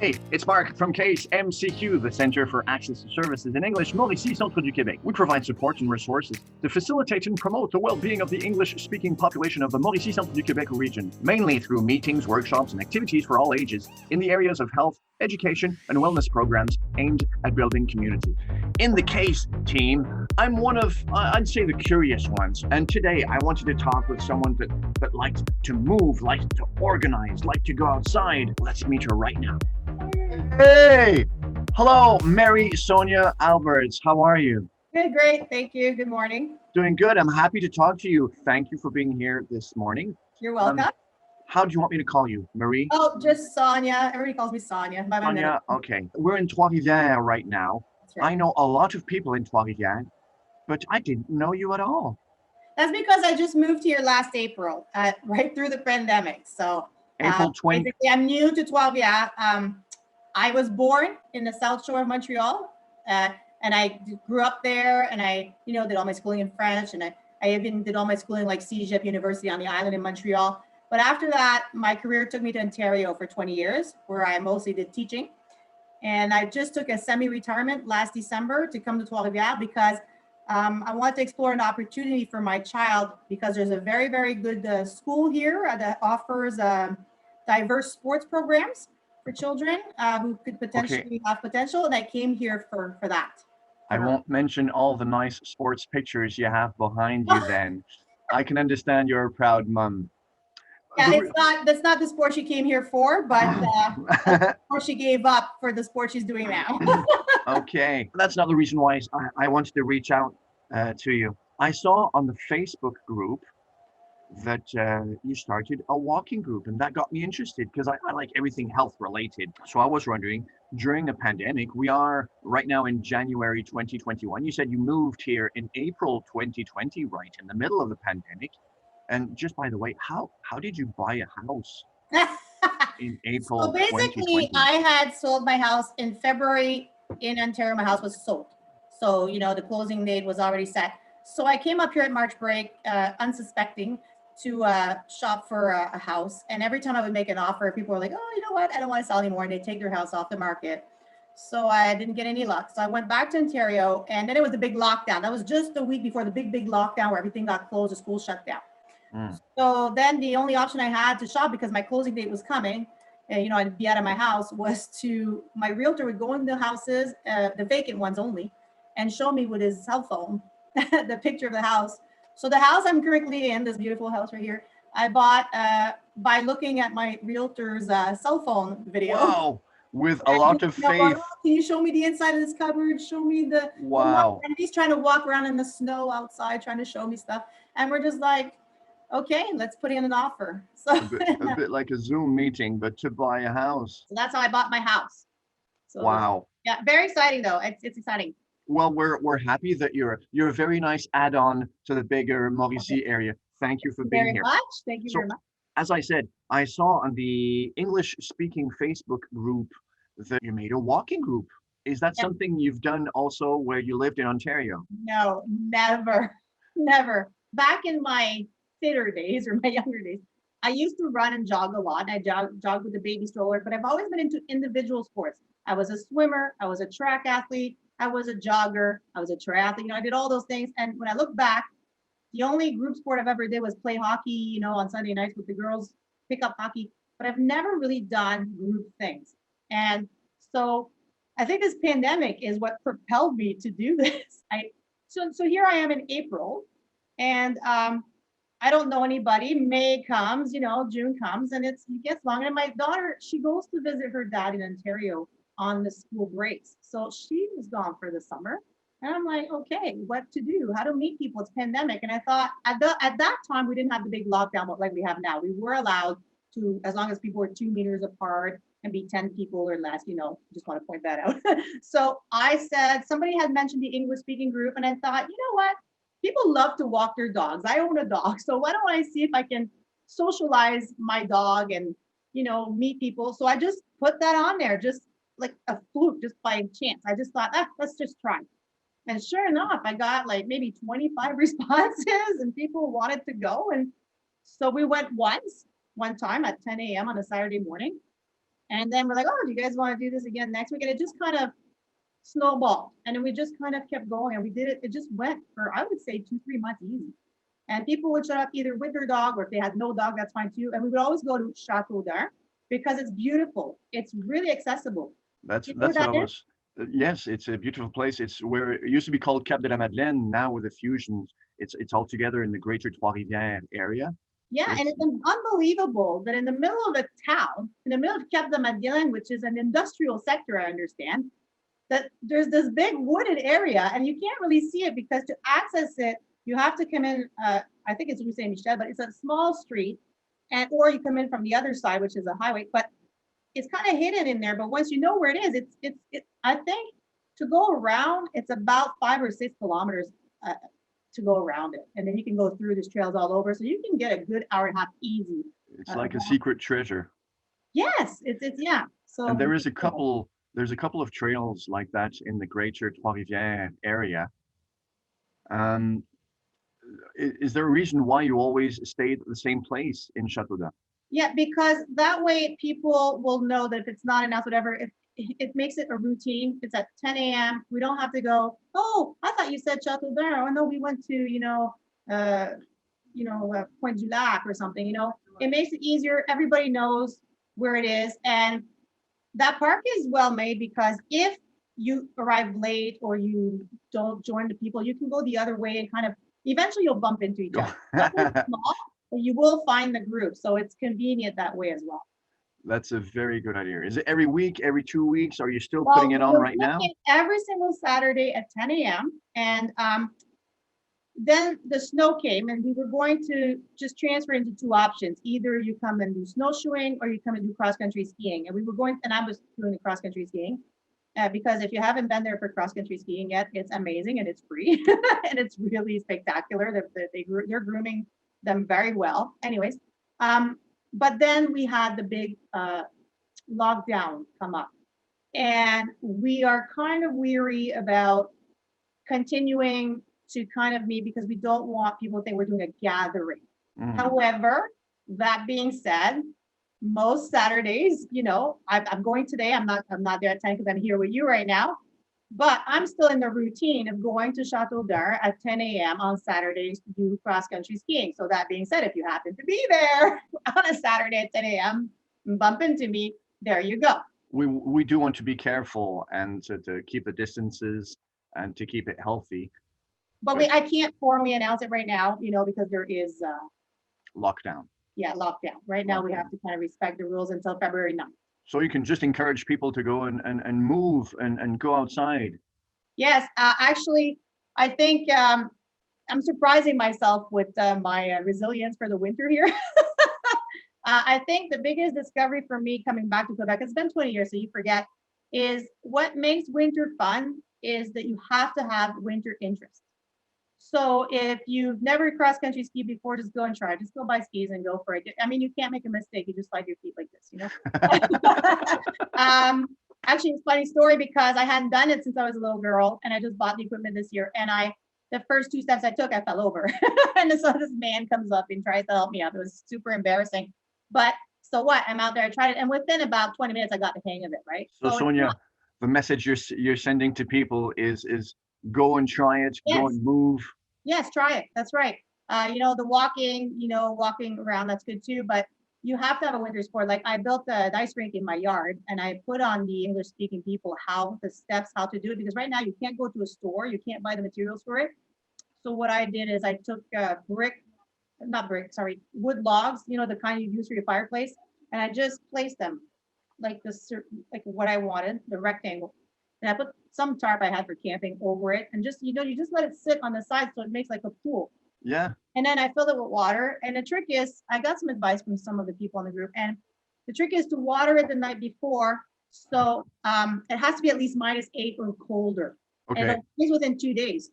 Hey, it's Marc from CASE-MCQ, the Centre for Access to Services in English, Mauricie, Centre du Québec. We provide support and resources to facilitate and promote the well-being of the English-speaking population of the Mauricie, Centre du Québec region, mainly through meetings, workshops, and activities for all ages in the areas of health, education, and wellness programs aimed at building community. In the CASE team, I'm one of, I'd say, the curious ones, and today I wanted to talk with someone that likes to move, likes to organize, likes to go outside. Let's meet her right now. Hey! Hello, Mary Sonia Alberts. How are you? Good, great. Thank you. Good morning. Doing good. I'm happy to talk to you. Thank you for being here this morning. You're welcome. How do you want me to call you? Marie? Oh, just Sonia. Everybody calls me Sonia. By my middle Sonia, name. okay. We're in Trois-Rivières right now. That's right. I know a lot of people in Trois-Rivières, but I didn't know you at all. That's because I just moved here last April, right through the pandemic. So April 20. basically, I'm new to Trois-Rivières. I was born in the South Shore of Montreal, and I grew up there, and I, did all my schooling in French, and I even did all my schooling like CEGEP University on the island in Montreal. But after that, my career took me to Ontario for 20 years, where I mostly did teaching. And I just took a semi-retirement last December to come to Trois-Rivières because I wanted to explore an opportunity for my child, because there's a very, very good school here that offers diverse sports programs for children who could potentially have potential. And I came here for that. I won't mention all the nice sports pictures you have behind you then. I can understand you're a proud mom. Yeah, that's not the sport she came here for, but that's the sport she gave up for the sport she's doing now. Okay, that's not the reason why I wanted to reach out to you. I saw on the Facebook group that you started a walking group, and that got me interested because I like everything health related. So I was wondering, during a pandemic, we are right now in January 2021. You said you moved here in April 2020, right in the middle of the pandemic. And just by the way, how did you buy a house in April? So basically, 2020? I had sold my house in February in Ontario. My house was sold. So, the closing date was already set. So I came up here at March break, unsuspecting, to shop for a house. And every time I would make an offer, people were like, oh, you know what? I don't want to sell anymore. And they take their house off the market. So I didn't get any luck. So I went back to Ontario, and then it was the big lockdown. That was just a week before the big lockdown where everything got closed, the school shut down. So then the only option I had to shop, because my closing date was coming, and I'd be out of my house, was my realtor would go in the houses, the vacant ones only, and show me with his cell phone the picture of the house. So the house I'm currently in, this beautiful house right here, I bought by looking at my realtor's cell phone video. Wow, with a lot of faith. Can you show me the inside of this cupboard? Show me the wow. And he's trying to walk around in the snow outside, trying to show me stuff, and we're just like, okay, let's put in an offer. So a bit like a Zoom meeting, but to buy a house. So that's how I bought my house. So, wow. Yeah, very exciting though. It's exciting. Well, we're happy that you're a very nice add-on to the bigger Mauricie area. Thank you for being here. Thank you very much. As I said, I saw on the English-speaking Facebook group that you made a walking group. Is that something you've done also where you lived in Ontario? No, never. Back in my fitter days or my younger days, I used to run and jog a lot. I jogged with the baby stroller, but I've always been into individual sports. I was a swimmer, I was a track athlete, I was a jogger, I was a triathlete, I did all those things. And when I look back, the only group sport I've ever did was play hockey, on Sunday nights with the girls, pick up hockey, but I've never really done group things. And so I think this pandemic is what propelled me to do this. So here I am in April, and I don't know anybody. May comes, June comes, and it gets long. And my daughter, she goes to visit her dad in Ontario on the school breaks. So she was gone for the summer. And I'm like, okay, what to do? How to meet people? It's pandemic. And I thought at that time, we didn't have the big lockdown like we have now. We were allowed to, as long as people were 2 meters apart and be 10 people or less, just want to point that out. So I said, somebody had mentioned the English speaking group. And I thought, you know what? People love to walk their dogs. I own a dog. So why don't I see if I can socialize my dog and, meet people. So I just put that on there, just like a fluke, just by chance. I just thought, let's just try. And sure enough, I got like maybe 25 responses and people wanted to go. And so we went one time at 10 a.m. on a Saturday morning. And then we're like, oh, do you guys want to do this again next week? And it just kind of snowballed. And then we just kind of kept going and we did it. It just went for, I would say 2-3 months easy. And people would show up either with their dog or if they had no dog, that's fine too. And we would always go to Chateau d'Arc because it's beautiful. It's really accessible. That's You know that's where what I that is? was. Yes, it's a beautiful place. It's where it used to be called Cap de la Madeleine. Now with the fusions, it's all together in the Greater Trois-Rivières area. Yeah, So and it's it's unbelievable that in the middle of a town, in the middle of Cap de Madeleine, which is an industrial sector, I understand, that there's this big wooded area and you can't really see it because to access it, you have to come in, I think it's Rue Saint Michel, but it's a small street, and or you come in from the other side, which is a highway, but it's kind of hidden in there. But once you know where it is, I think to go around, it's about 5 or 6 kilometers to go around it. And then you can go through these trails all over. So you can get a good hour and a half easy. it's like a secret treasure. Yes, yeah. And So there's a couple of trails like that in the Greater Trois-Rivières area. Um, is there a reason why you always stayed at the same place in Chateau d'Arc? yeah, because that way people will know that if it's not enough, whatever, if it makes it a routine. It's at 10 a.m. We don't have to go, oh, I thought you said Chateau d'Arc. Oh no, we went to, Point du Lac or something, It makes it easier. Everybody knows where it is. And that park is well made because if you arrive late or you don't join the people, you can go the other way and kind of eventually you'll bump into each other. Nothing small, but you will find the group. So it's convenient that way as well. That's a very good idea. Is it every week, every 2 weeks? Are you still Well, putting it on we're right now? looking every single Saturday at 10 a.m. And then the snow came and we were going to just transfer into 2 options. Either you come and do snowshoeing or you come and do cross-country skiing. And we were going, and I was doing the cross-country skiing because if you haven't been there for cross-country skiing yet, it's amazing and it's free and it's really spectacular. They're grooming them very well. Anyways, but then we had the big lockdown come up. And we are kind of weary about continuing to kind of meet because we don't want people to think we're doing a gathering. Mm. However, that being said, most Saturdays, I'm going today. I'm not there at 10 because I'm here with you right now. But I'm still in the routine of going to Chateau d'Arc at 10 a.m. on Saturdays to do cross-country skiing. So that being said, if you happen to be there on a Saturday at 10 a.m., bump into me, there you go. We do want to be careful and to keep the distances and to keep it healthy. But I can't formally announce it right now, because there is Lockdown. lockdown. Right now, we have to kind of respect the rules until February 9th. So you can just encourage people to go and move and go outside. Yes, actually, I think I'm surprising myself with my resilience for the winter here. I think the biggest discovery for me coming back to Quebec, it's been 20 years, so you forget, is what makes winter fun is that you have to have winter interest. So if you've never cross-country skied before, just go and try. Just go buy skis and go for it. I mean, you can't make a mistake. You just slide your feet like this, Actually, it's a funny story because I hadn't done it since I was a little girl, and I just bought the equipment this year. And the first 2 steps I took, I fell over. And so this man comes up and tries to help me out. It was super embarrassing. But so what? I'm out there. I tried it, and within about 20 minutes, I got the hang of it. Right. So Sonia, the message you're sending to people is go and try it. Yes. Go and move. Yes, try it. That's right. The walking, walking around, that's good too. But you have to have a winter sport. Like I built an ice rink in my yard and I put on the English speaking people how to do it. Because right now you can't go to a store. You can't buy the materials for it. So what I did is I took wood logs, the kind you use for your fireplace. And I just placed them like what I wanted, the rectangle. And I put some tarp I had for camping over it and just, you just let it sit on the side so it makes like a pool. Yeah. And then I filled it with water. And the trick is, I got some advice from some of the people in the group. And the trick is to water it the night before. So it has to be at least -8 or colder. Okay. And it's within 2 days.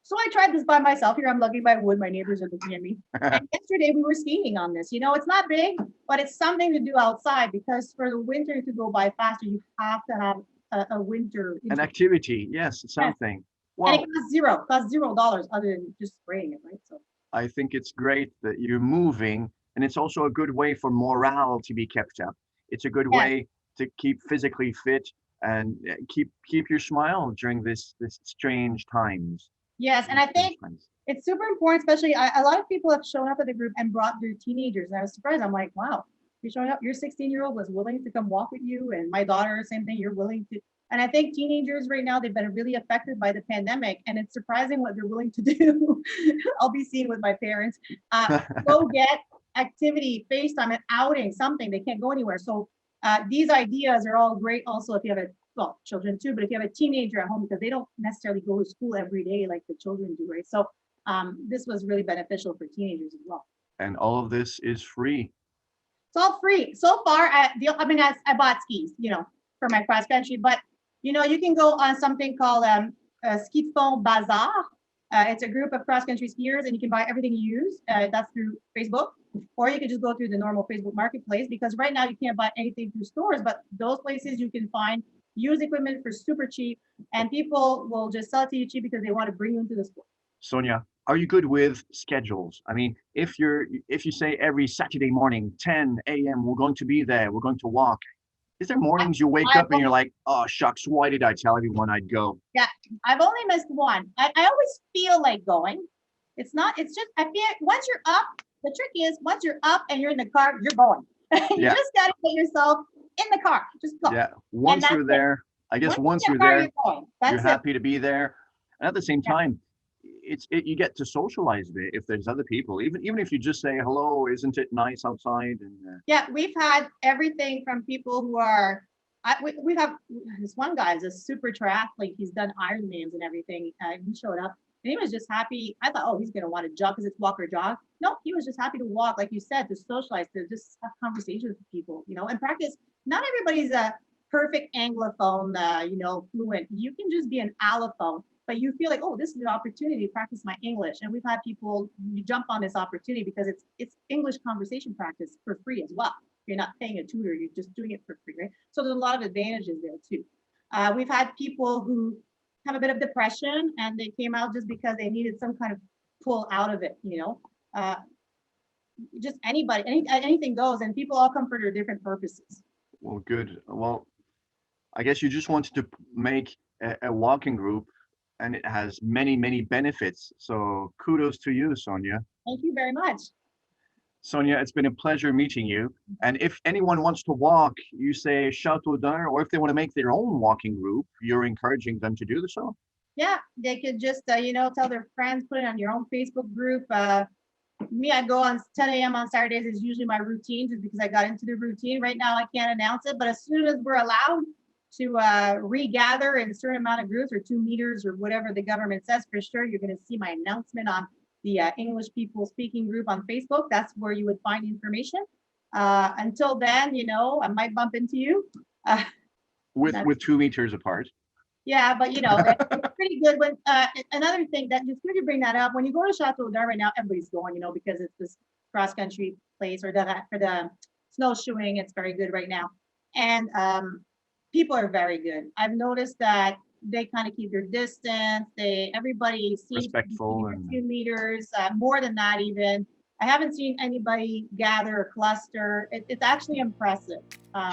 So I tried this by myself. Here I'm lugging my wood. My neighbors are looking at me. And yesterday we were skiing on this. It's not big, but it's something to do outside because for the winter to go by faster, you have to have a winter. An activity, yes, something. Yes. Well, and it costs $0 other than just spraying it, right? So I think it's great that you're moving, and it's also a good way for morale to be kept up. It's a good way to keep physically fit and keep your smile during this strange times. Yes, and I think Times. it's super important, especially a lot of people have shown up at the group and brought their teenagers. And I was surprised. I'm like, wow, you're showing up. Your 16-year-old was willing to come walk with you, and my daughter, same thing. You're willing to. And I think teenagers right now, they've been really affected by the pandemic, and it's surprising what they're willing to do. I'll be seen with my parents. Go get activity, FaceTime, an outing, something. They can't go anywhere. So these ideas are all great. Also, if you have children too, but if you have a teenager at home, because they don't necessarily go to school every day like the children do, right? So this was really beneficial for teenagers as well. And all of this is free. It's all free so far. I bought skis, for my cross country, but you can go on something called Ski de Fond Bazaar. It's a group of cross country skiers, and you can buy everything you use. That's through Facebook, or you can just go through the normal Facebook Marketplace, because right now you can't buy anything through stores, but those places you can find used equipment for super cheap, and people will just sell it to you cheap because they want to bring you into the sport. Sonia, are you good with schedules? I mean, if you say every Saturday morning, 10 a.m., we're going to be there, we're going to walk. Is there mornings you wake up and you're like, oh, shucks, why did I tell everyone I'd go? Yeah, I've only missed one. I always feel like going. It's just, I feel once you're up, the trick is once you're up and you're in the car, you're going. You just got to get yourself in the car. Just go. Yeah, once you're there, I guess once you're there, you're happy to be there. And at the same time, you get to socialize a bit if there's other people, even if you just say hello, isn't it nice outside? And yeah, we've had everything from people who are we have this one guy is a super triathlete. He's done Ironmans and everything. He showed up and he was just happy. I thought, oh, he's gonna want to jog because it's walk or jog. No, he was just happy to walk, like you said, to socialize, to just have conversations with people, and practice. Not everybody's a perfect anglophone, fluent. You can just be an allophone, but you feel like, oh, this is an opportunity to practice my English. And we've had people, you jump on this opportunity because it's English conversation practice for free as well. You're not paying a tutor, you're just doing it for free, right? So there's a lot of advantages there too. We've had people who have a bit of depression and they came out just because they needed some kind of pull out of it, just anybody, anything goes, and people all come for their different purposes. Well, good. Well, I guess you just wanted to make a walking group, and it has many, many benefits. So kudos to you, Sonia. Thank you very much. Sonia, it's been a pleasure meeting you. And if anyone wants to walk, you say Château d'Un, or if they want to make their own walking group, you're encouraging them to do so? Yeah, they could just, tell their friends, put it on your own Facebook group. Me, I go on 10 a.m. on Saturdays is usually my routine, just because I got into the routine. Right now, I can't announce it, but as soon as we're allowed to regather in a certain amount of groups or 2 meters or whatever the government says, for sure, you're going to see my announcement on the English People Speaking group on Facebook. That's where you would find information. Until then, I might bump into you. With 2 meters apart. Yeah, but it's pretty good. When another thing that just good to bring that up, when you go to Château d'Un right now, everybody's going, because it's this cross country place, or for the snowshoeing, it's very good right now. And people are very good. I've noticed that they kind of keep their distance. Everybody seems respectful to be 2 meters, more than that even. I haven't seen anybody gather or cluster. It's actually impressive.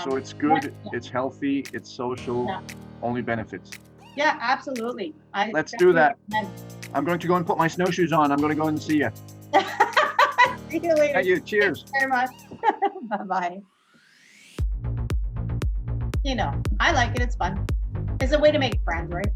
So it's good, it's healthy, it's social, only benefits. Yeah, absolutely. Let's do that. I'm going to go and put my snowshoes on. I'm going to go and see you. See you later. Thank you. Cheers. Thanks very much. Bye-bye. I like it. It's fun. It's a way to make friends, right?